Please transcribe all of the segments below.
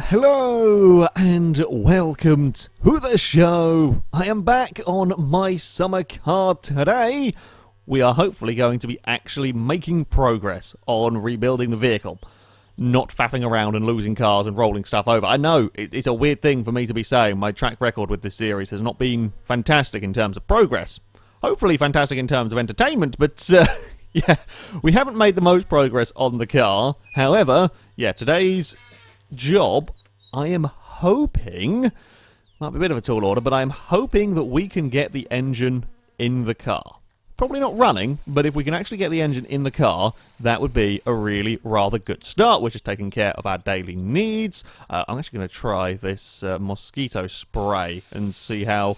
Hello and welcome to the show. I am back on my summer car today. We are hopefully going to be actually making progress on rebuilding the vehicle. Not faffing around and losing cars and rolling stuff over. I know, it's a weird thing for me to be saying. My track record with this series has not been fantastic in terms of progress. Hopefully fantastic in terms of entertainment, but yeah, we haven't made the most progress on the car. However, yeah, today's job, I am hoping, might be a bit of a tall order, but I am hoping that we can get the engine in the car. Probably not running, but if we can actually get the engine in the car, that would be a really rather good start, which is taking care of our daily needs. I'm actually going to try this mosquito spray and see how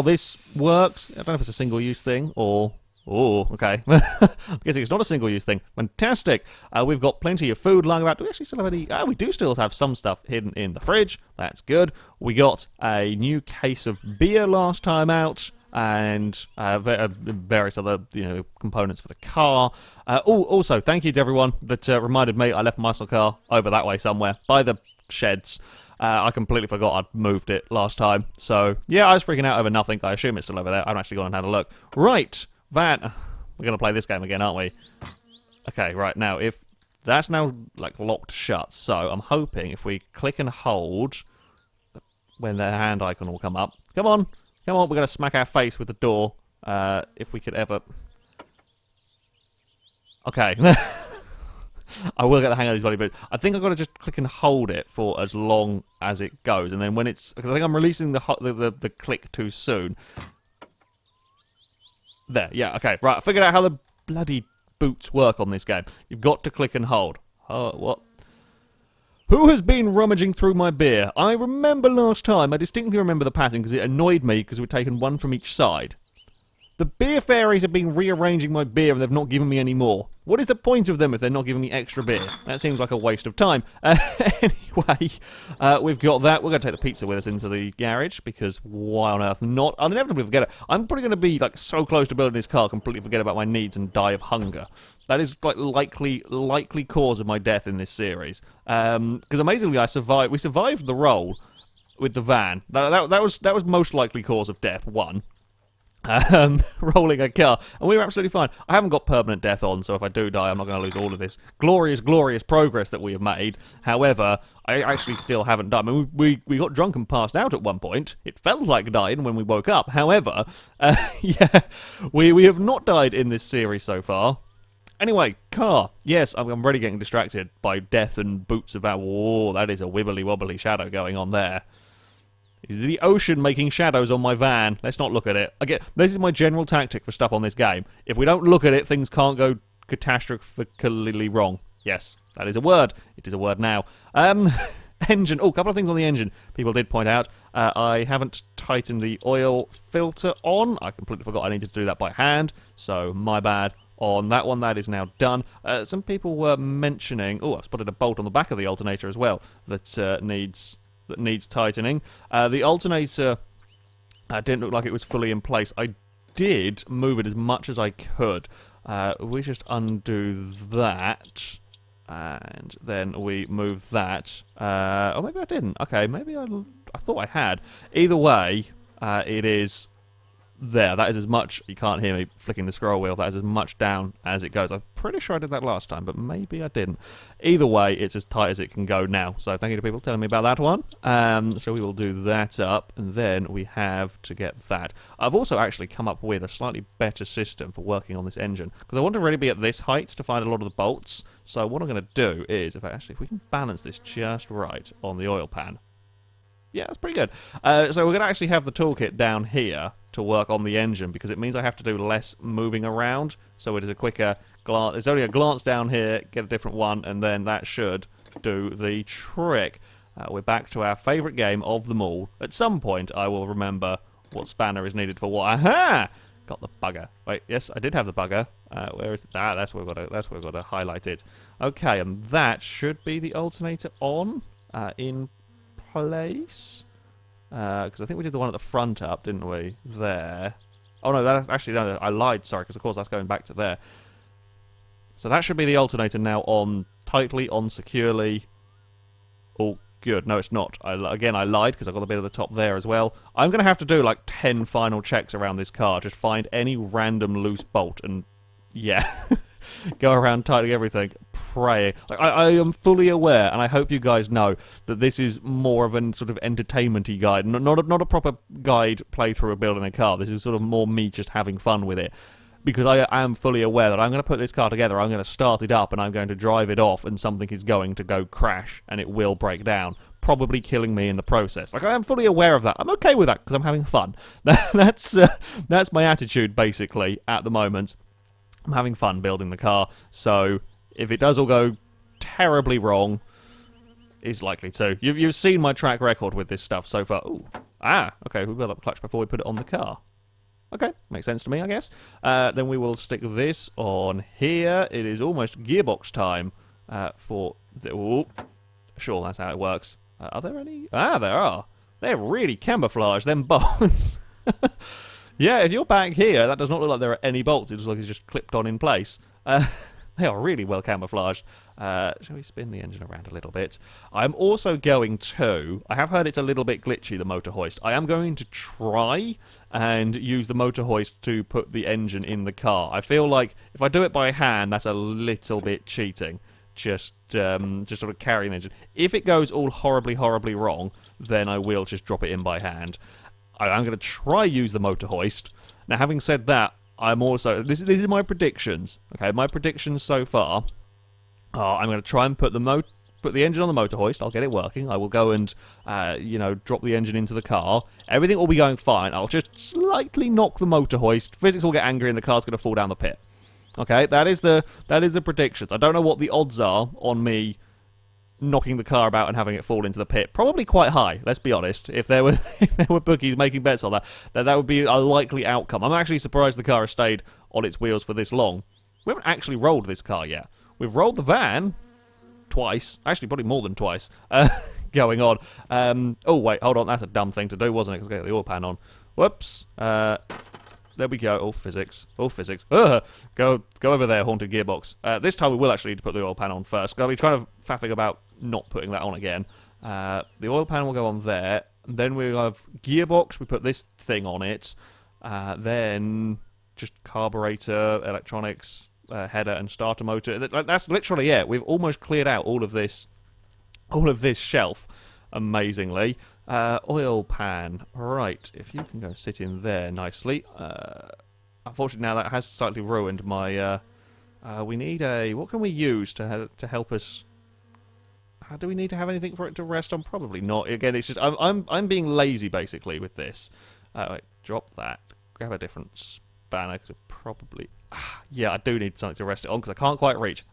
this works. I don't know if it's a single-use thing or... Oh, okay. I'm guessing it's not a single-use thing. Fantastic. We've got plenty of food lying about. Do we actually still have any? We do still have some stuff hidden in the fridge. That's good. We got a new case of beer last time out, and various other components for the car. Also, thank you to everyone that reminded me I left my muscle car over that way somewhere by the sheds. I completely forgot I'd moved it last time. So, yeah, I was freaking out over nothing. I assume it's still over there. I haven't actually gone and had a look. Right. That, we're going to play this game again, aren't we? Okay, right, now, if that's now, like, locked shut, so I'm hoping if we click and hold, when the hand icon will come up. Come on, we're going to smack our face with the door, if we could ever... Okay. I will get the hang of these bloody boots. I think I've got to just click and hold it for as long as it goes, and then when it's... Because I think I'm releasing the click too soon. There, yeah, okay, right, I figured out how the bloody boots work on this game. You've got to click and hold. Oh, what? Who has been rummaging through my beer? I remember last time, I distinctly remember the pattern because it annoyed me because we'd taken one from each side. The beer fairies have been rearranging my beer and they've not given me any more. What is the point of them if they're not giving me extra beer? That seems like a waste of time. Anyway, we've got that. We're going to take the pizza with us into the garage because why on earth not? I'll inevitably forget it. I'm probably going to be like so close to building this car, completely forget about my needs and die of hunger. That is like likely cause of my death in this series. Because amazingly, we survived the roll with the van. That was most likely cause of death. One. Rolling a car, and we were absolutely fine. I haven't got permanent death on, so if I do die, I'm not going to lose all of this glorious progress that we have made. However, I actually still haven't died. I mean, we got drunk and passed out at one point. It felt like dying when we woke up. However, yeah, we have not died in this series so far. Anyway, car. Yes, I'm already getting distracted by death and boots of our... Whoa, that is a wibbly-wobbly shadow going on there. Is the ocean making shadows on my van? Let's not look at it. Again, this is my general tactic for stuff on this game. If we don't look at it, things can't go catastrophically wrong. Yes, that is a word. It is a word now. Engine. Oh, a couple of things on the engine. People did point out. I haven't tightened the oil filter on. I completely forgot I needed to do that by hand. So, my bad on that one. That is now done. Some people were mentioning... Oh, I've spotted a bolt on the back of the alternator as well that needs tightening. The alternator didn't look like it was fully in place. I did move it as much as I could. We just undo that, and then we move that. Oh, maybe I didn't. Okay, maybe I thought I had. Either way, it is there. That is as much... You can't hear me flicking the scroll wheel. That is as much down as it goes. I'm pretty sure I did that last time, but maybe I didn't. Either way, it's as tight as it can go now. So thank you to people telling me about that one. So we will do that up, and then we have to get that. I've also actually come up with a slightly better system for working on this engine, because I want to really be at this height to find a lot of the bolts. So what I'm going to do is, if we can balance this just right on the oil pan. Yeah, that's pretty good. So we're going to actually have the toolkit down here to work on the engine, because it means I have to do less moving around, so it is a quicker glance. It's only a glance down here, get a different one, and then that should do the trick. We're back to our favourite game of them all. At some point, I will remember what spanner is needed for what. Aha! Got the bugger. Wait, yes, I did have the bugger. Where is it? Ah, that's where we've got to highlight it. Okay, and that should be the alternator on in place. Because I think we did the one at the front up, didn't we? There. Oh no, that actually no, I lied. Sorry, because of course that's going back to there. So that should be the alternator now on tightly, on securely. Oh, good. No, it's not. Again, I lied because I got a bit of the top there as well. I'm going to have to do like 10 final checks around this car. Just find any random loose bolt and, yeah, go around tightening everything. Praying. Like, I am fully aware, and I hope you guys know, that this is more of a sort of entertainment-y guide. Not a proper guide playthrough of building a car. This is sort of more me just having fun with it. Because I am fully aware that I'm going to put this car together, I'm going to start it up, and I'm going to drive it off, and something is going to go crash, and it will break down, probably killing me in the process. Like, I am fully aware of that. I'm okay with that, because I'm having fun. That's my attitude, basically, at the moment. I'm having fun building the car, so if it does all go terribly wrong, it's likely to. You've seen my track record with this stuff so far. Ooh. Okay, we built up clutch before we put it on the car. Okay, makes sense to me, I guess. Then we will stick this on here. It is almost gearbox time for the... Ooh. Sure, that's how it works. Are there any? There are. They're really camouflaged, them bolts. Yeah, if you're back here, that does not look like there are any bolts. It looks like it's just clipped on in place. They are really well camouflaged. Shall we spin the engine around a little bit? I'm also going to... I have heard it's a little bit glitchy, the motor hoist. I am going to try and use the motor hoist to put the engine in the car. I feel like if I do it by hand, that's a little bit cheating. Just sort of carrying the engine. If it goes all horribly, horribly wrong, then I will just drop it in by hand. I'm going to try use the motor hoist. Now, having said that, I'm also... This is my predictions. Okay, my predictions so far are I'm going to try and put the engine on the motor hoist. I'll get it working. I will go and, drop the engine into the car. Everything will be going fine. I'll just slightly knock the motor hoist. Physics will get angry and the car's going to fall down the pit. Okay, that is the predictions. I don't know what the odds are on me knocking the car about and having it fall into the pit. Probably quite high, let's be honest. If there were bookies making bets on that, that would be a likely outcome. I'm actually surprised the car has stayed on its wheels for this long. We haven't actually rolled this car yet. We've rolled the van twice. Actually, probably more than twice. Going on. Oh, wait, hold on. That's a dumb thing to do, wasn't it? Because I got the oil pan on. Whoops. There we go. Oh, physics. Oh, physics. Go over there, haunted gearbox. This time we will actually need to put the oil pan on first. I'll be trying to faffing about not putting that on again. The oil pan will go on there. Then we have gearbox. We put this thing on it. Then just carburetor, electronics, header, and starter motor. That's literally it. We've almost cleared out all of this shelf. Amazingly. Oil pan. Right, if you can go sit in there nicely. Unfortunately, now that has slightly ruined my... we need a... What can we use to help us... do we need to have anything for it to rest on? Probably not. Again, it's just... I'm being lazy, basically, with this. Wait, drop that. Grab a different spanner, because it probably... yeah, I do need something to rest it on, because I can't quite reach.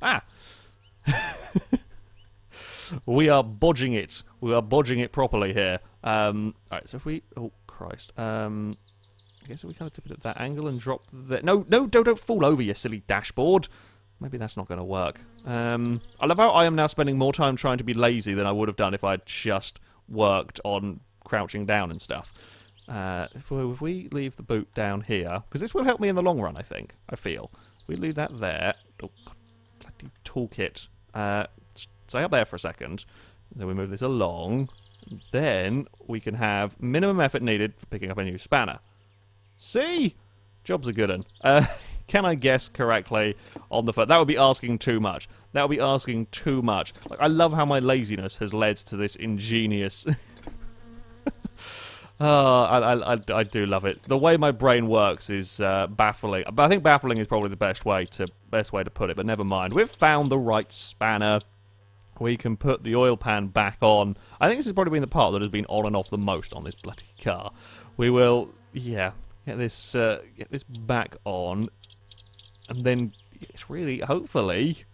We are bodging it. We are bodging it properly here. Alright, so if we... Oh, Christ. I guess if we kind of tip it at that angle and drop the... No, don't fall over, you silly dashboard. Maybe that's not going to work. I love how I am now spending more time trying to be lazy than I would have done if I'd just worked on crouching down and stuff. If we leave the boot down here... Because this will help me in the long run, I think. I feel. We leave that there. Oh, God, bloody toolkit. Stay up there for a second. Then we move this along. Then we can have minimum effort needed for picking up a new spanner. See? Job's a good one. Can I guess correctly on the foot? That would be asking too much. That would be asking too much. Like, I love how my laziness has led to this ingenious... I do love it. The way my brain works is baffling. But I think baffling is probably the best way to put it. But never mind. We've found the right spanner. We can put the oil pan back on. I think this has probably been the part that has been on and off the most on this bloody car. We will, yeah, get this back on, and then it's really, hopefully,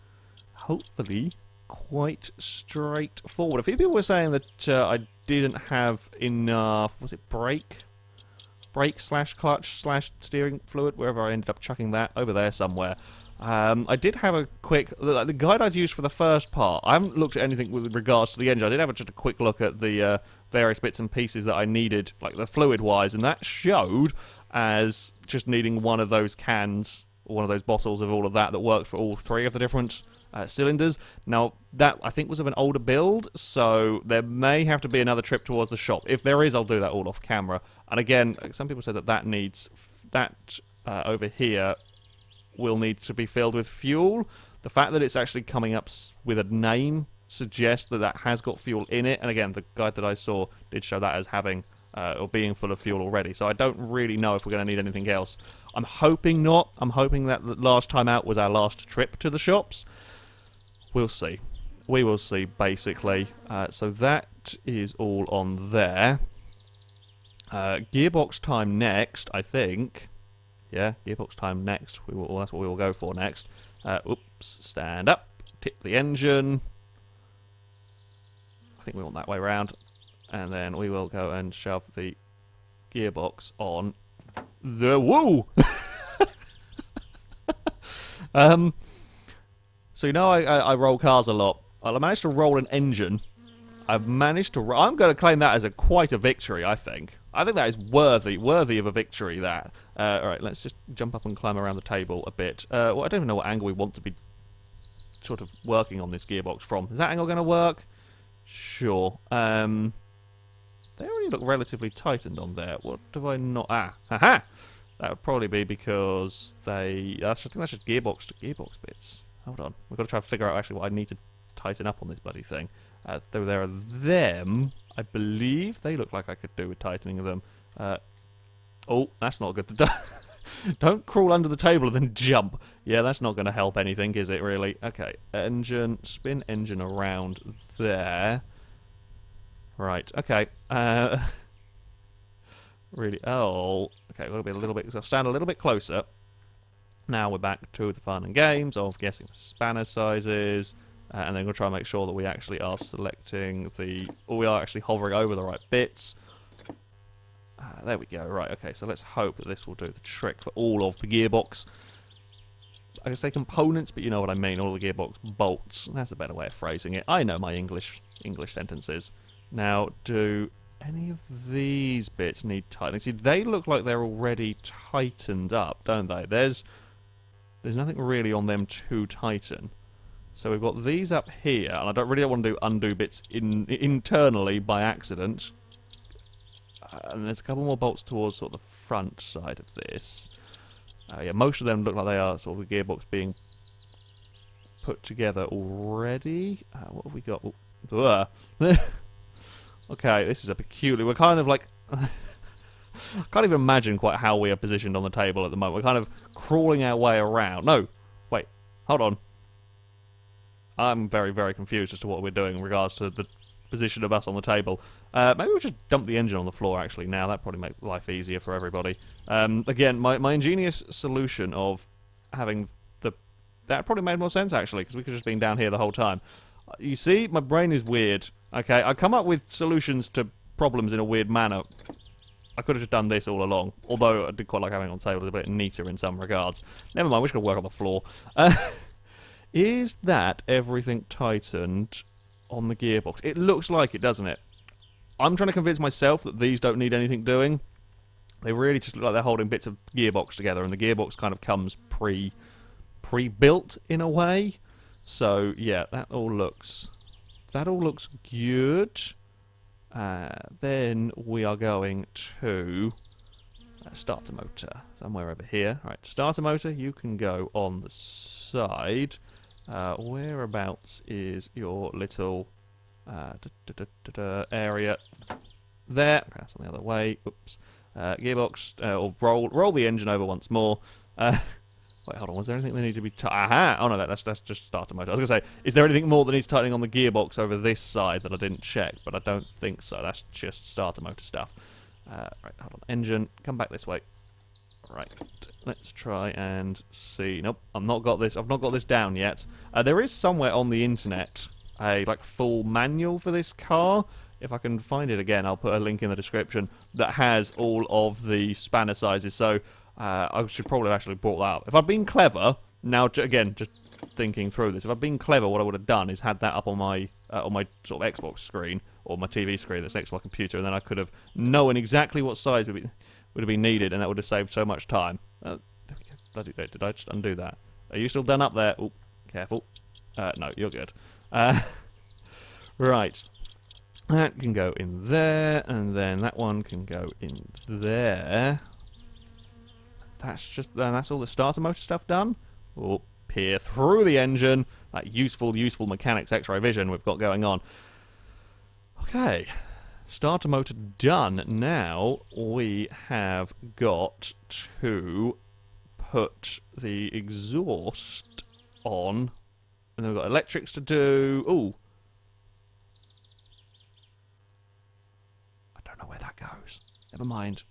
quite straightforward. A few people were saying that I didn't have enough. Was it brake / clutch / steering fluid? Wherever I ended up chucking that over there somewhere. I did have a quick... The guide I'd used for the first part, I haven't looked at anything with regards to the engine. I did have just a quick look at the various bits and pieces that I needed, like the fluid-wise, and that showed as just needing one of those cans, or one of those bottles of all of that worked for all three of the different cylinders. Now, that, I think, was of an older build, so there may have to be another trip towards the shop. If there is, I'll do that all off camera. And again, some people said that needs... That over here will need to be filled with fuel. The fact that it's actually coming up with a name suggests that has got fuel in it. And again, the guide that I saw did show that as having... or being full of fuel already. So I don't really know if we're going to need anything else. I'm hoping not. I'm hoping that the last time out was our last trip to the shops. We'll see. We will see, basically. So that is all on there. Gearbox time next, I think. Yeah, gearbox time next. That's what we will go for next. Oops, stand up. Tip the engine. I think we want that way around. And then we will go and shove the gearbox on the... Woo! So you know I roll cars a lot. Well, I managed to roll an engine. I've managed to... I'm going to claim that as quite a victory, I think. I think that is worthy of a victory, that. Alright, let's just jump up and climb around the table a bit. Well, I don't even know what angle we want to be sort of working on this gearbox from. Is that angle going to work? Sure. They already look relatively tightened on there. What do I not... Ah, haha! That would probably be because they... I think that's just gearbox to gearbox bits. Hold on. We've got to try and figure out actually what I need to tighten up on this bloody thing. Though there are them, I believe they look like I could do with tightening them. Oh, that's not good. Don't crawl under the table and then jump. Yeah, that's not going to help anything, is it, really? Okay, engine, spin engine around there. Right, okay. Really, oh, okay, we'll be a little bit, so I'll stand a little bit closer. Now we're back to the fun and games of guessing the spanner sizes, and then we'll try and make sure that we actually are selecting the, or we are actually hovering over the right bits. There we go, right, okay, so let's hope that this will do the trick for all of the gearbox. I can say components, but you know what I mean, all the gearbox bolts. That's a better way of phrasing it. I know my English sentences. Now, do any of these bits need tightening? See, they look like they're already tightened up, don't they? There's nothing really on them to tighten. So we've got these up here, and I don't really want to do undo bits internally by accident. And there's a couple more bolts towards sort of the front side of this. Yeah, most of them look like they are sort of a gearbox being put together already. What have we got? Okay, this is a peculiar... We're kind of like... I can't even imagine quite how we are positioned on the table at the moment. We're kind of crawling our way around. No, wait, hold on. I'm very, very confused as to what we're doing in regards to the position of us on the table. Maybe we'll just dump the engine on the floor, actually, now. That'd probably make life easier for everybody. Again, my ingenious solution of having the... That probably made more sense, actually, because we could have just been down here the whole time. You see, my brain is weird. Okay, I come up with solutions to problems in a weird manner. I could have just done this all along, although I did quite like having it on the table. It's a bit neater in some regards. Never mind, we're just going to work on the floor. Is that everything tightened on the gearbox? It looks like it, doesn't it? I'm trying to convince myself that these don't need anything doing. They really just look like they're holding bits of gearbox together, and the gearbox kind of comes pre-built in a way. So, yeah, that all looks good. Then we are going to starter motor somewhere over here. Right, starter motor, you can go on the side. Whereabouts is your little area? There. Okay, that's on the other way. Oops. Gearbox, or roll the engine over once more. Wait, hold on. Was there anything that needed to be... Aha! Oh, no, that's just starter motor. I was going to say, is there anything more that needs tightening on the gearbox over this side that I didn't check? But I don't think so. That's just starter motor stuff. Right, hold on. Engine, come back this way. Right, let's try and see. Nope, I've not got this down yet. There is somewhere on the internet a full manual for this car. If I can find it again, I'll put a link in the description that has all of the spanner sizes. So I should probably have actually brought that up. If I'd been clever, now again, just thinking through this, if I'd been clever, what I would have done is had that up on my sort of Xbox screen or my TV screen that's next to my computer, and then I could have known exactly what size would have been needed, and that would have saved so much time. There we go. Bloody, did I just undo that? Are you still done up there? Oh, careful. No, you're good. Right. That can go in there, and then that one can go in there. That's all the starter motor stuff done. We'll peer through the engine. That useful mechanics X-ray vision we've got going on. Okay. Starter motor done. Now we have got to put the exhaust on. And then we've got electrics to do. Ooh. I don't know where that goes. Never mind.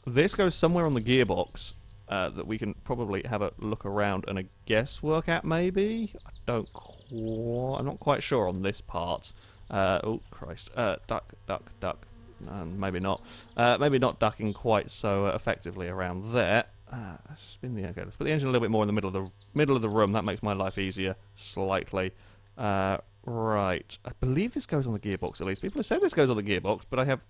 This goes somewhere on the gearbox that we can probably have a look around and a guesswork at, maybe? I'm not quite sure on this part. Oh, Christ. Duck. Maybe not. Maybe not ducking quite so effectively around there. Let's put the engine a little bit more in the middle of the room. That makes my life easier, slightly. Right. I believe this goes on the gearbox, at least. People have said this goes on the gearbox, but I'm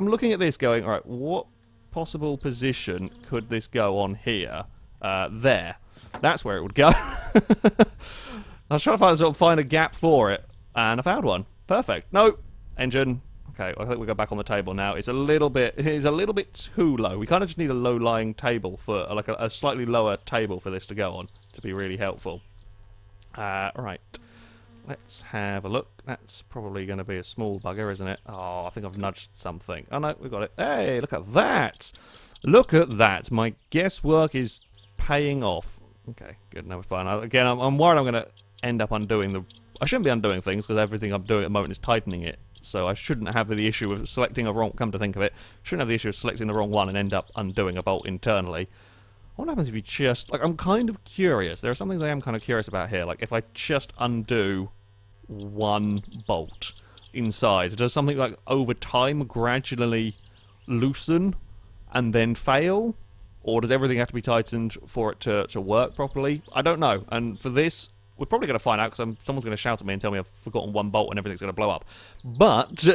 looking at this going, alright, what possible position could this go on here? There. That's where it would go. I was trying to find a gap for it, and I found one. Perfect. No! Engine. Okay, I think we go back on the table now. It's a little bit too low. We kind of just need a low-lying table for, like a slightly lower table for this to go on to be really helpful. Right. Let's have a look. That's probably going to be a small bugger, isn't it? Oh, I think I've nudged something. Oh, no, we've got it. Hey, look at that! Look at that! My guesswork is paying off. Okay, good. Now we're fine. Again, I'm worried I'm going to end up undoing the... I shouldn't be undoing things, because everything I'm doing at the moment is tightening it. So I shouldn't have the issue of selecting a wrong... Come to think of it, shouldn't have the issue of selecting the wrong one and end up undoing a bolt internally. What happens if you just... Like, I'm kind of curious. There are some things I am kind of curious about here. Like, if I just undo one bolt inside, does something, like, over time gradually loosen and then fail? Or does everything have to be tightened for it to work properly? I don't know. And for this, we're probably going to find out, because someone's going to shout at me and tell me I've forgotten one bolt and everything's going to blow up. But,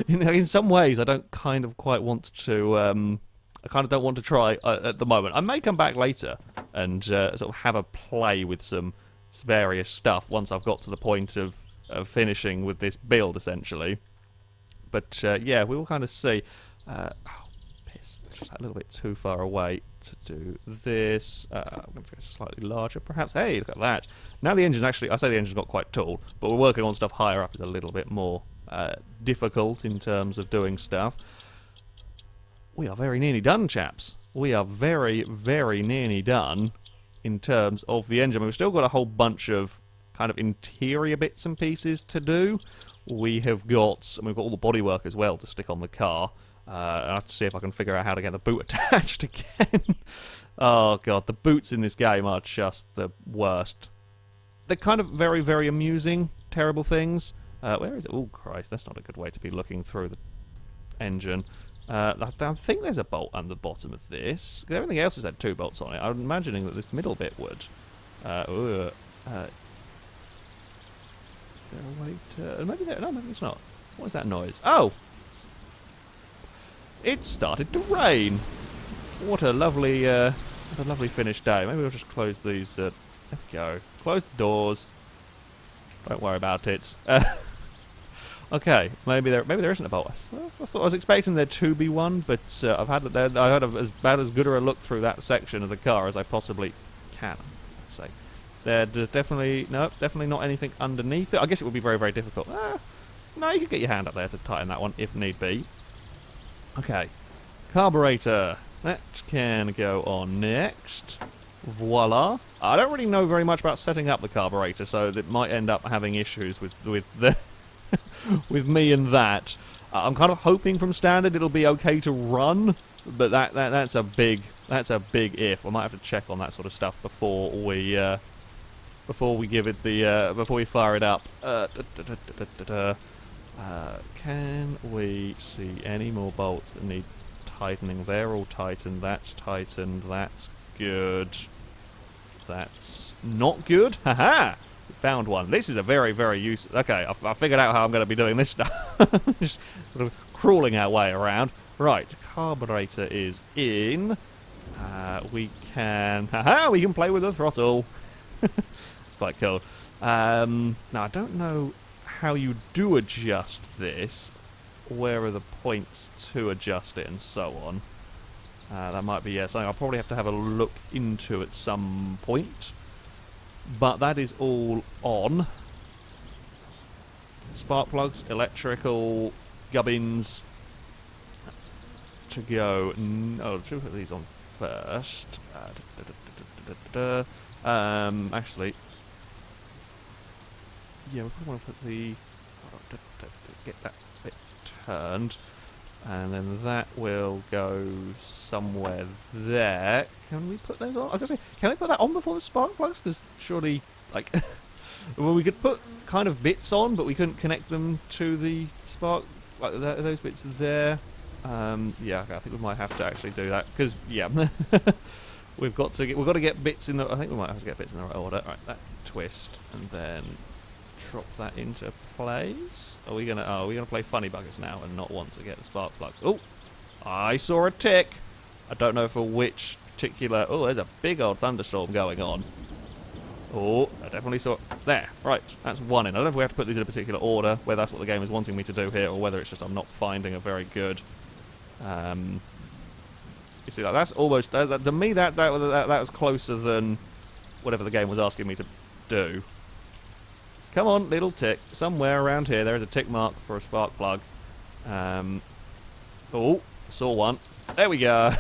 in some ways, I don't kind of quite want to... I kind of don't want to try at the moment. I may come back later and sort of have a play with some various stuff once I've got to the point of finishing with this build, essentially. But, yeah, we will kind of see. Oh, piss. Just a little bit too far away to do this. I'm going to go slightly larger, perhaps. Hey, look at that. Now the engine's actually... I say the engine's not quite tall, but we're working on stuff higher up is a little bit more difficult in terms of doing stuff. We are very nearly done, chaps. We are very, very nearly done in terms of the engine. We've still got a whole bunch of kind of interior bits and pieces to do. We've got all the bodywork as well to stick on the car. I have to see if I can figure out how to get the boot attached again. Oh, God, the boots in this game are just the worst. They're kind of very, very amusing, terrible things. Where is it? Oh, Christ, that's not a good way to be looking through the engine. I think there's a bolt on the bottom of this. Everything else has had 2 bolts on it. I'm imagining that this middle bit would. Is there a way to... Maybe there... No, maybe it's not. What is that noise? Oh! It started to rain! What a lovely finished day. Maybe we'll just close these... there we go. Close the doors. Don't worry about it. Okay, maybe there isn't a bolt. I was expecting there to be one, but I had as bad as good a look through that section of the car as I possibly can. Let's say there's definitely not anything underneath it. I guess it would be very, very difficult. No, you could get your hand up there to tighten that one if need be. Okay, carburetor that can go on next. Voila. I don't really know very much about setting up the carburetor, so it might end up having issues with the. With me and that. I'm kind of hoping from standard it'll be okay to run, but that's a big if. I might have to check on that sort of stuff before we give it the before we fire it up. Can we see any more bolts that need tightening? They're all tightened. That's tightened. That's good. That's not good. Haha. Found one. This is a very, very useful... Okay, I figured out how I'm going to be doing this stuff. Just sort of crawling our way around. Right, carburetor is in. We can... Haha! We can play with the throttle! It's quite cool. Now, I don't know how you do adjust this. Where are the points to adjust it and so on. That might be, something I'll probably have to have a look into at some point. But that is all on. Spark plugs, electrical gubbins to go. Oh, should we put these on first? Actually, yeah, we probably want to put the get that bit turned, and then that will go somewhere there. Can we put those on? I was gonna say, can we put that on before the spark plugs? Because surely, like, well, we could put kind of bits on, but we couldn't connect them to the spark. Like those bits there. Yeah, I think we might have to actually do that because yeah, we've got to get bits in the. I think we might have to get bits in the right order. Right, that twist and then drop that into place. Are we gonna play funny buggers now and not want to get the spark plugs? Oh, I saw a tick. I don't know for which particular. Oh, there's a big old thunderstorm going on. Oh, I definitely saw it. There, right, that's one in. I don't know if we have to put these in a particular order, whether that's what the game is wanting me to do here, or whether it's just I'm not finding a very good. You see, like, that's almost to me that was closer than whatever the game was asking me to do. Come on, little tick. Somewhere around here there is a tick mark for a spark plug. Oh, saw one. There we go.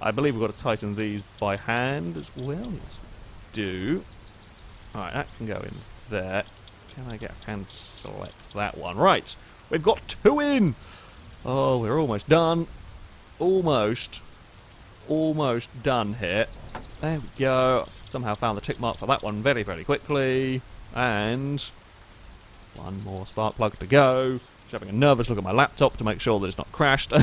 I believe we've got to tighten these by hand as well. Yes, we do. Alright, that can go in there. Can I get a hand select that one? Right, we've got two in. Oh, we're almost done. Almost done here. There we go. Somehow found the tick mark for that one very, very quickly. And one more spark plug to go. Just having a nervous look at my laptop to make sure that it's not crashed.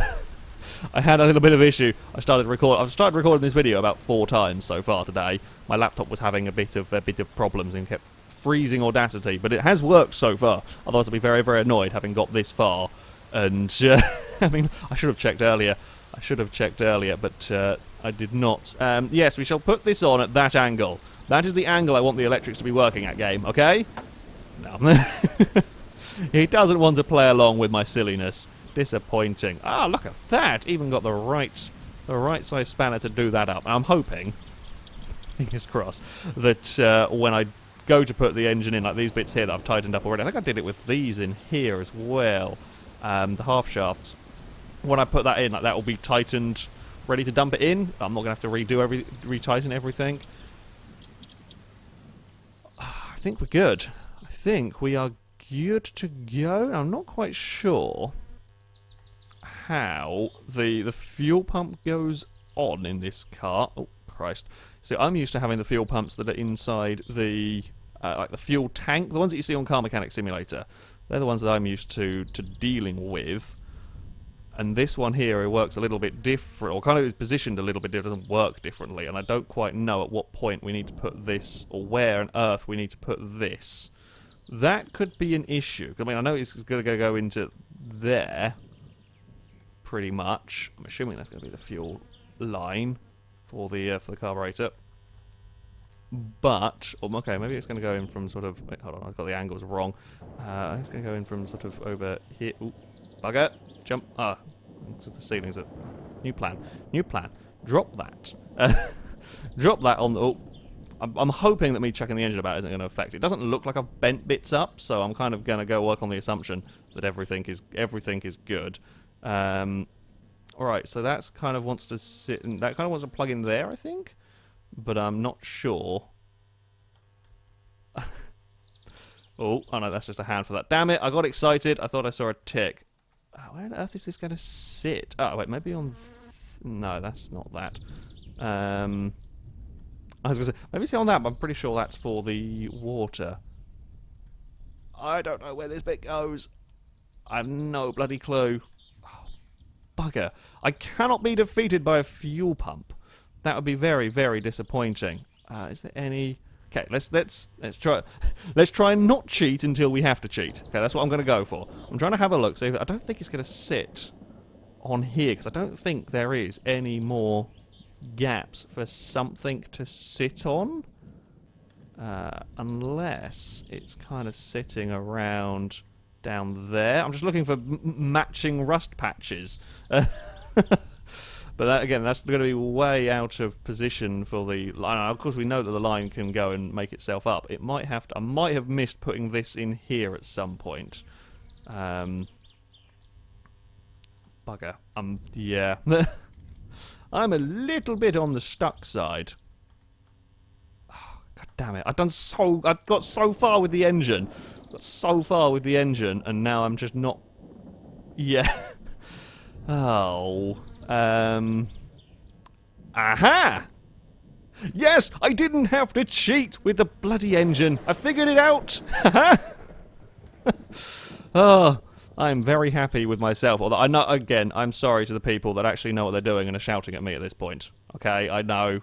I had a little bit of issue. I've started recording this video about 4 times so far today. My laptop was having a bit of problems and kept freezing Audacity, but it has worked so far. Otherwise, I'd be very, very annoyed having got this far. And I mean, I should have checked earlier. But I did not. Yes, we shall put this on at that angle. That is the angle I want the electrics to be working at, game. Okay? No. He doesn't want to play along with my silliness. Disappointing. Ah, look at that! Even got the right size spanner to do that up. I'm hoping, fingers crossed, that when I go to put the engine in, like these bits here that I've tightened up already, I think I did it with these in here as well. The half shafts. When I put that in, like that will be tightened, ready to dump it in. I'm not gonna have to retighten everything. I think we're good. I think we are good to go. I'm not quite sure how the fuel pump goes on in this car. Oh Christ! So I'm used to having the fuel pumps that are inside the like the fuel tank, the ones that you see on Car Mechanic Simulator. They're the ones that I'm used to dealing with. And this one here, it works a little bit different, or kind of is positioned a little bit different, doesn't work differently, and I don't quite know at what point we need to put this, or where on earth we need to put this. That could be an issue. I mean, I know it's going to go into there, pretty much. I'm assuming that's going to be the fuel line for the carburetor. But, okay, maybe it's going to go in from sort of, wait, hold on, I've got the angles wrong. It's going to go in from sort of over here. Ooh, bugger. Jump. The ceiling's a new plan. Drop that. Drop that on the. Oh, I'm hoping that me chucking the engine about isn't going to affect it. It doesn't look like I've bent bits up, so I'm kind of going to go work on the assumption that everything is good. All right, so that's kind of wants to sit. That kind of wants to plug in there, I think, but I'm not sure. Oh no, that's just a hand for that. Damn it! I got excited. I thought I saw a tick. Where on earth is this going to sit? Oh, wait, maybe on... No, that's not that. I was going to say, maybe it's on that, but I'm pretty sure that's for the water. I don't know where this bit goes. I have no bloody clue. Oh, bugger. I cannot be defeated by a fuel pump. That would be very, very disappointing. Is there any... Okay, let's try and not cheat until we have to cheat. Okay, that's what I'm going to go for. I'm trying to have a look. See, I don't think it's going to sit on here because I don't think there is any more gaps for something to sit on. Unless it's kind of sitting around down there. I'm just looking for matching rust patches. But that, again, that's going to be way out of position for the line. Of course, we know that the line can go and make itself up. It might have to. I might have missed putting this in here at some point. Bugger. Yeah. I'm a little bit on the stuck side. Oh, God damn it! I got so far with the engine. And now I'm just not. Yeah. Oh. Aha! Yes, I didn't have to cheat with the bloody engine. I figured it out. Oh, I'm very happy with myself. Although I know, again, I'm sorry to the people that actually know what they're doing and are shouting at me at this point. Okay, I know.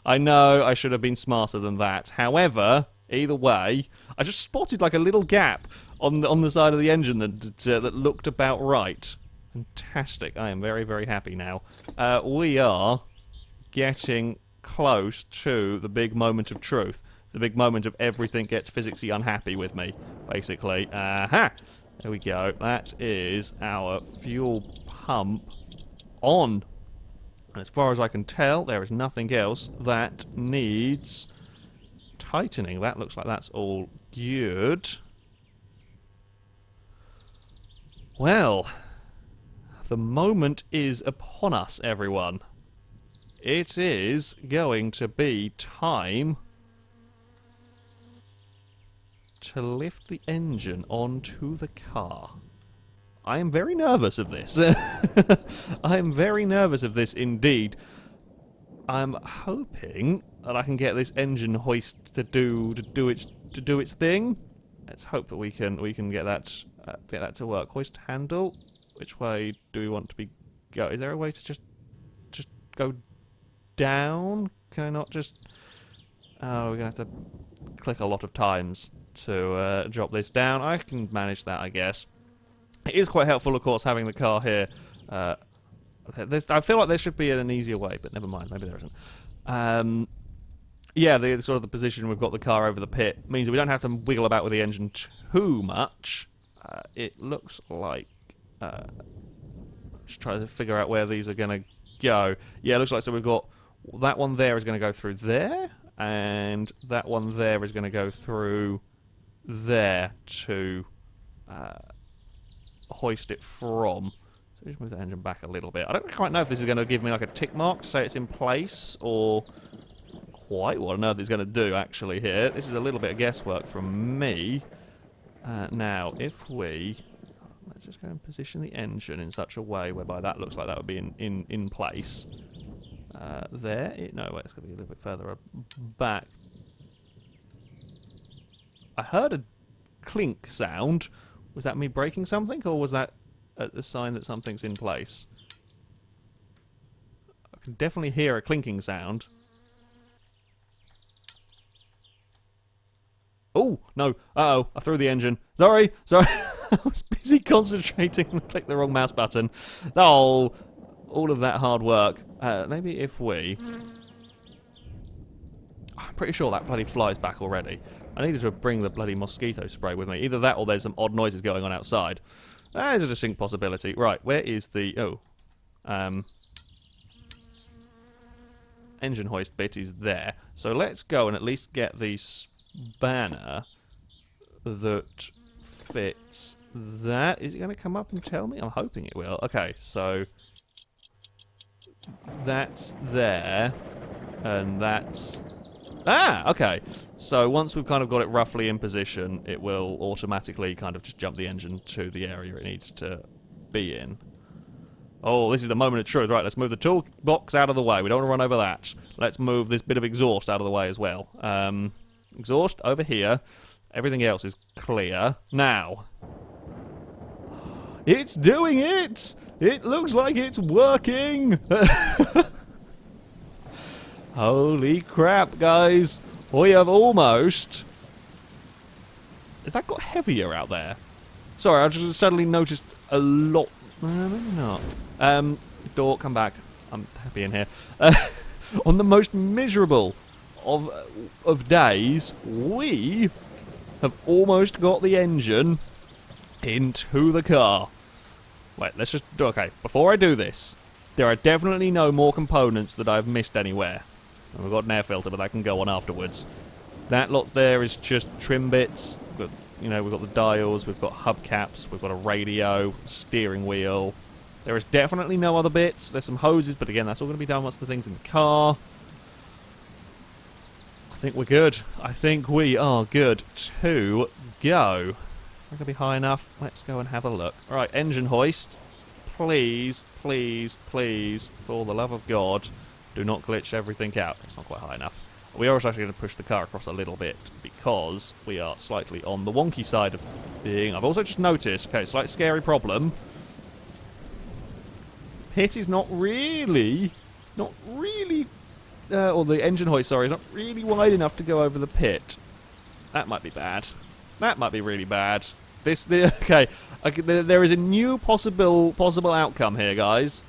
I know I should have been smarter than that. However, either way, I just spotted like a little gap on the side of the engine that looked about right. Fantastic. I am very, very happy now. We are getting close to the big moment of truth. The big moment of everything gets physically unhappy with me, basically. Aha! There we go. That is our fuel pump on. And as far as I can tell, there is nothing else that needs tightening. That looks like that's all good. Well, the moment is upon us, everyone. It is going to be time to lift the engine onto the car. I am very nervous of this. I am very nervous of this indeed. I'm hoping that I can get this engine hoist to do its thing. Let's hope that we can get that to work. Hoist handle. Which way do we want to be go? Is there a way to just go down? Can I not just? Oh, we're gonna have to click a lot of times to drop this down. I can manage that, I guess. It is quite helpful, of course, having the car here. I feel like there should be an easier way, but never mind. Maybe there isn't. Yeah, the sort of the position we've got the car over the pit means that we don't have to wiggle about with the engine too much. It looks like. Just trying to figure out where these are going to go. Yeah, it looks like so we've got that one there is going to go through there, and that one there is going to go through there to hoist it from. So just move the engine back a little bit. I don't quite know if this is going to give me like a tick mark to say it's in place, or quite what on earth it's going to do actually here. This is a little bit of guesswork from me. Now, if we... Let's just go and position the engine in such a way whereby that looks like that would be in place. There. No, wait, it's going to be a little bit further back. I heard a clink sound. Was that me breaking something, or was that a sign that something's in place? I can definitely hear a clinking sound. Oh, no. Uh-oh, I threw the engine. Sorry. I was busy concentrating and clicked the wrong mouse button. Oh, all of that hard work. Maybe if we... I'm pretty sure that bloody fly's back already. I needed to bring the bloody mosquito spray with me. Either that or there's some odd noises going on outside. That is a distinct possibility. Right, where is the... engine hoist bit is there. So let's go and at least get the spanner that fits that. Is it going to come up and tell me? I'm hoping it will. Okay, so that's there, and that's... Ah, okay. So once we've kind of got it roughly in position, it will automatically kind of just jump the engine to the area it needs to be in. Oh, this is the moment of truth. Right, let's move the toolbox out of the way. We don't want to run over that. Let's move this bit of exhaust out of the way as well. Exhaust over here. Everything else is clear. Now. It's doing it! It looks like it's working! Holy crap, guys. We have almost... Has that got heavier out there? Sorry, I just suddenly noticed a lot... maybe not. Door, come back. I'm happy in here. On the most miserable of days, we have almost got the engine into the car. Wait, let's just do... Okay, before I do this, there are definitely no more components that I've missed anywhere. And we've got an air filter, but that can go on afterwards. That lot there is just trim bits. We've got the dials, we've got hubcaps, we've got a radio, steering wheel. There is definitely no other bits. There's some hoses, but again, that's all going to be done once the thing's in the car. I think we're good. I think we are good to go. We're going to be high enough. Let's go and have a look. Alright, engine hoist. Please, please, please, for the love of God, do not glitch everything out. It's not quite high enough. We are actually going to push the car across a little bit because we are slightly on the wonky side of being. I've also just noticed, okay, slight scary problem. Pit is not really, or the engine hoist, sorry, is not really wide enough to go over the pit. That might be bad. That might be really bad. Okay, there is a new possible outcome here, guys.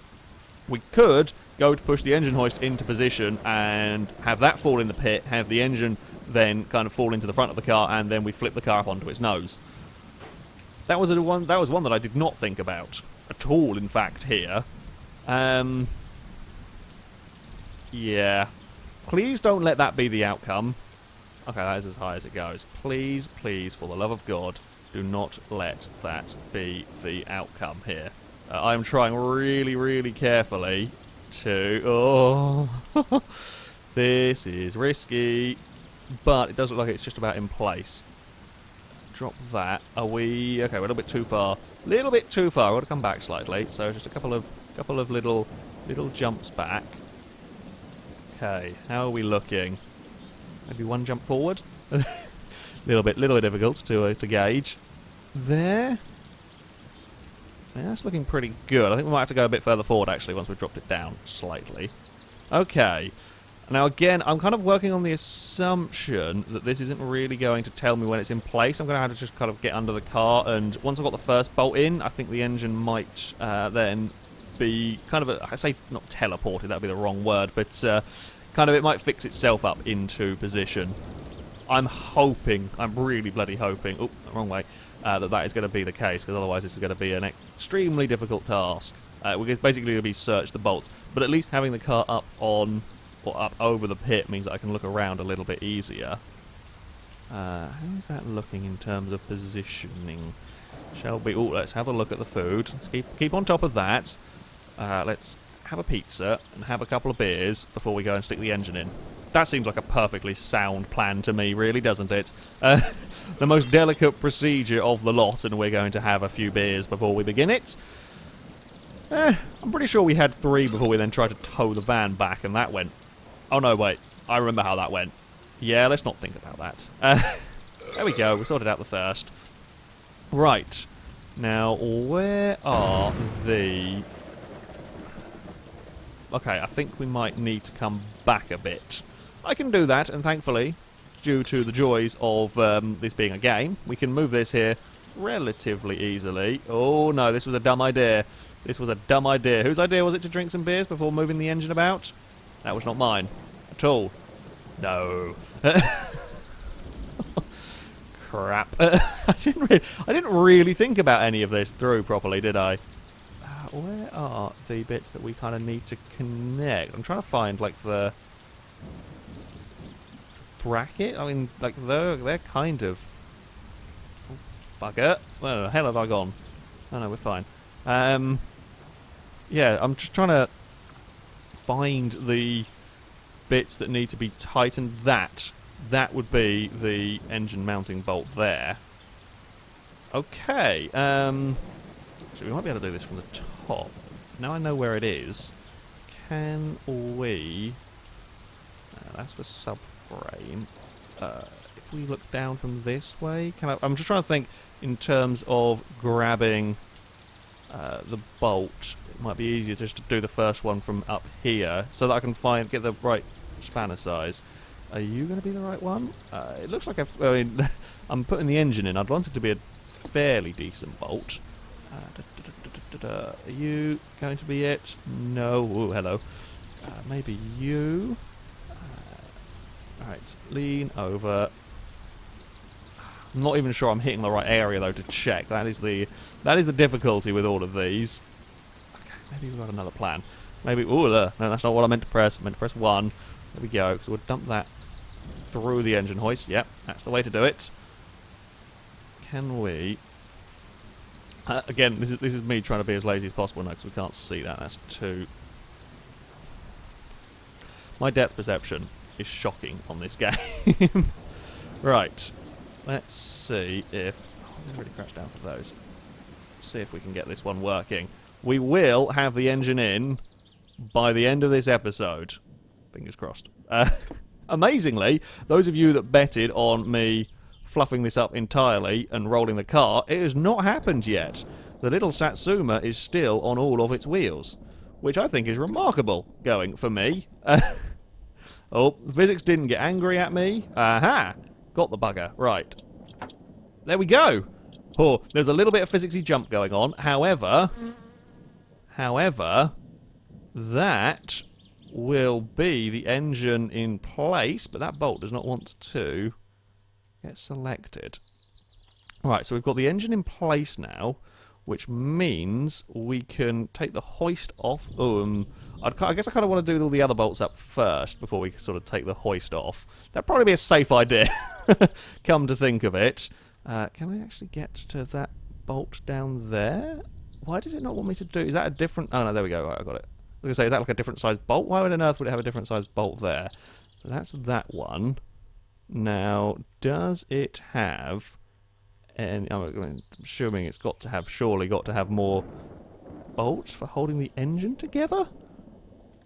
We could go to push the engine hoist into position and have that fall in the pit, have the engine then kind of fall into the front of the car, and then we flip the car up onto its nose. That was one that I did not think about at all, in fact, here. Yeah. Please don't let that be the outcome. Okay, that is as high as it goes. Please, please, for the love of God, do not let that be the outcome here. I am trying really, really carefully to... Oh, this is risky, but it does look like it's just about in place. Drop that. Are we... Okay, we're a little bit too far. Little bit too far. I want to come back slightly. So just a couple of little jumps back. Okay, how are we looking? Maybe one jump forward. little bit difficult to gauge. There. Yeah, that's looking pretty good. I think we might have to go a bit further forward, actually, once we've dropped it down slightly. Okay. Now, again, I'm kind of working on the assumption that this isn't really going to tell me when it's in place. I'm going to have to just kind of get under the car, and once I've got the first bolt in, I think the engine might then be kind of, I say not teleported, that would be the wrong word, but kind of it might fix itself up into position. I'm hoping, I'm really bloody hoping, oh, wrong way, that is going to be the case, because otherwise this is going to be an extremely difficult task. We're basically going to be search the bolts, but at least having the car up on, or up over the pit means that I can look around a little bit easier. How is that looking in terms of positioning? Shall we, oh, let's have a look at the food. Let's keep on top of that. Let's have a pizza and have a couple of beers before we go and stick the engine in. That seems like a perfectly sound plan to me, really, doesn't it? The most delicate procedure of the lot, and we're going to have a few beers before we begin it. I'm pretty sure we had 3 before we then tried to tow the van back, and that went... Oh, no, wait. I remember how that went. Yeah, let's not think about that. There we go. We sorted out the first. Right. Now, where are the... Okay, I think we might need to come back a bit. I can do that, and thankfully, due to the joys of this being a game, we can move this here relatively easily. Oh no, this was a dumb idea. This was a dumb idea. Whose idea was it to drink some beers before moving the engine about? That was not mine. At all. No. Crap. I didn't really think about any of this through properly, did I? Where are the bits that we kind of need to connect? I'm trying to find, like, the bracket. I mean, like, they're kind of... Oh, bugger. Where the hell have I gone? Oh, no, we're fine. Yeah, I'm just trying to find the bits that need to be tightened. That would be the engine mounting bolt there. Okay, so we might be able to do this from the top. Now I know where it is. Can we... that's for subframe. If we look down from this way... I'm just trying to think in terms of grabbing the bolt. It might be easier just to do the first one from up here, so that I can get the right spanner size. Are you going to be the right one? It looks like I'm putting the engine in. I'd want it to be a fairly decent bolt. Are you going to be it? No. Ooh, hello. Maybe you. Alright, lean over. I'm not even sure I'm hitting the right area though to check. That is the difficulty with all of these. Okay, maybe we've got another plan. Maybe. Ooh, no, that's not what I meant to press. I meant to press 1. There we go. So we'll dump that through the engine hoist. Yep, that's the way to do it. Can we? Again, this is me trying to be as lazy as possible now because we can't see that. That's 2. My depth perception is shocking on this game. Right. Let's see if... Oh, I'm really crashed down for those. See if we can get this one working. We will have the engine in by the end of this episode. Fingers crossed. Amazingly, those of you that betted on me fluffing this up entirely and rolling the car, it has not happened yet. The little Satsuma is still on all of its wheels, which I think is remarkable going for me. Oh, physics didn't get angry at me. Aha! Got the bugger. Right. There we go. Oh, there's a little bit of physicsy jump going on. However, that will be the engine in place, but that bolt does not want to get selected. Right, so we've got the engine in place now, which means we can take the hoist off. I guess I kind of want to do all the other bolts up first before we sort of take the hoist off. That'd probably be a safe idea, come to think of it. Can I actually get to that bolt down there? Why does it not want me to do... Is that a different... Oh, no, there we go. Right, I got it. I was going to say, is that like a different size bolt? Why on earth would it have a different size bolt there? So that's that one. Now, does it have... And I'm assuming it's surely got to have more bolts for holding the engine together?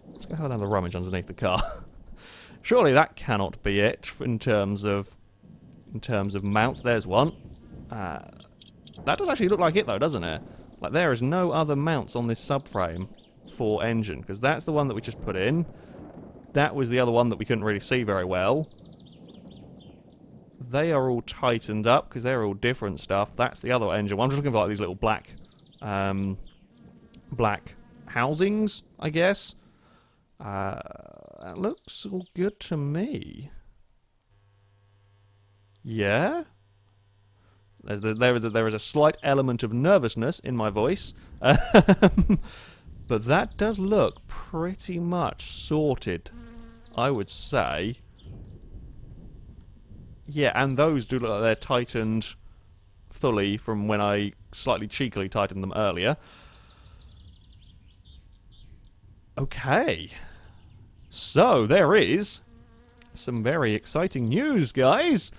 Let's go have another rummage underneath the car. Surely that cannot be it in terms of mounts. There's one. That does actually look like it though, doesn't it? Like there is no other mounts on this subframe for engine, because that's the one that we just put in. That was the other one that we couldn't really see very well. They are all tightened up because they're all different stuff. That's the other engine. I'm just looking for like these little black housings, I guess. That looks all good to me. Yeah? There is a slight element of nervousness in my voice. But that does look pretty much sorted, I would say. Yeah, and those do look like they're tightened fully from when I slightly cheekily tightened them earlier. Okay. So, there is some very exciting news, guys.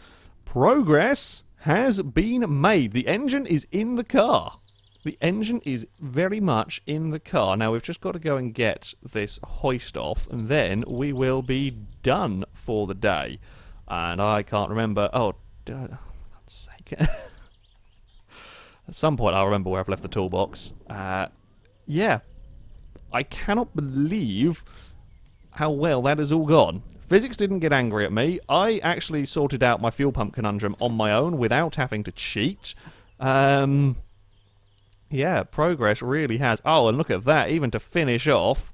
Progress has been made. The engine is in the car. The engine is very much in the car. Now, we've just got to go and get this hoist off, and then we will be done for the day. And I can't remember... Oh, for God's sake. At some point, I'll remember where I've left the toolbox. Yeah. I cannot believe how well that has all gone. Physics didn't get angry at me. I actually sorted out my fuel pump conundrum on my own without having to cheat. Yeah, progress really has... Oh, and look at that. Even to finish off...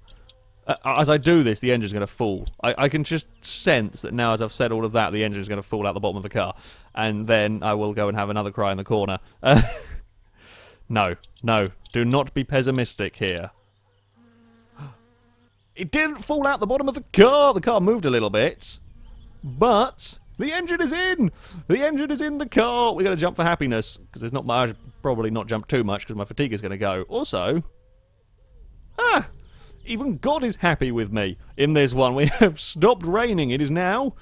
as I do this, the engine's going to fall. I can just sense that now as I've said all of that, the engine's going to fall out the bottom of the car. And then I will go and have another cry in the corner. No, do not be pessimistic here. It didn't fall out the bottom of the car! The car moved a little bit. But the engine is in! The engine is in the car! We're going to jump for happiness. Because there's not much... Probably not jump too much because my fatigue is going to go. Also... Even God is happy with me in this one. We have stopped raining. It is now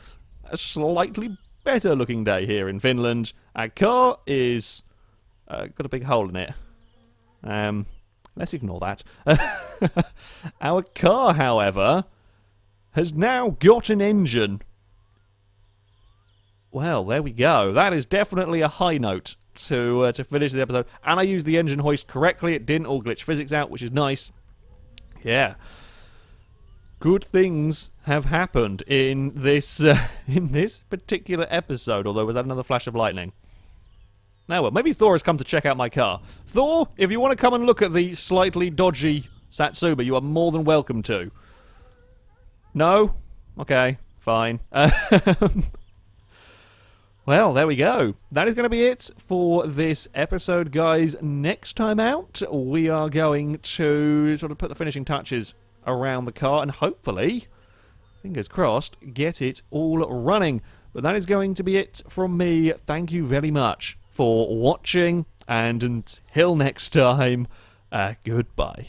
a slightly better looking day here in Finland. Our car is got a big hole in it. Let's ignore that. Our car, however, has now got an engine. Well, there we go. That is definitely a high note to finish the episode. And I used the engine hoist correctly. It didn't all glitch physics out, which is nice. Yeah. Good things have happened in this particular episode, although was that another flash of lightning? Now, well, maybe Thor has come to check out my car. Thor, if you want to come and look at the slightly dodgy Satsuma, you are more than welcome to. No? Okay, fine. Well, there we go. That is going to be it for this episode, guys. Next time out, we are going to sort of put the finishing touches around the car and hopefully, fingers crossed, get it all running. But that is going to be it from me. Thank you very much for watching, and until next time, goodbye.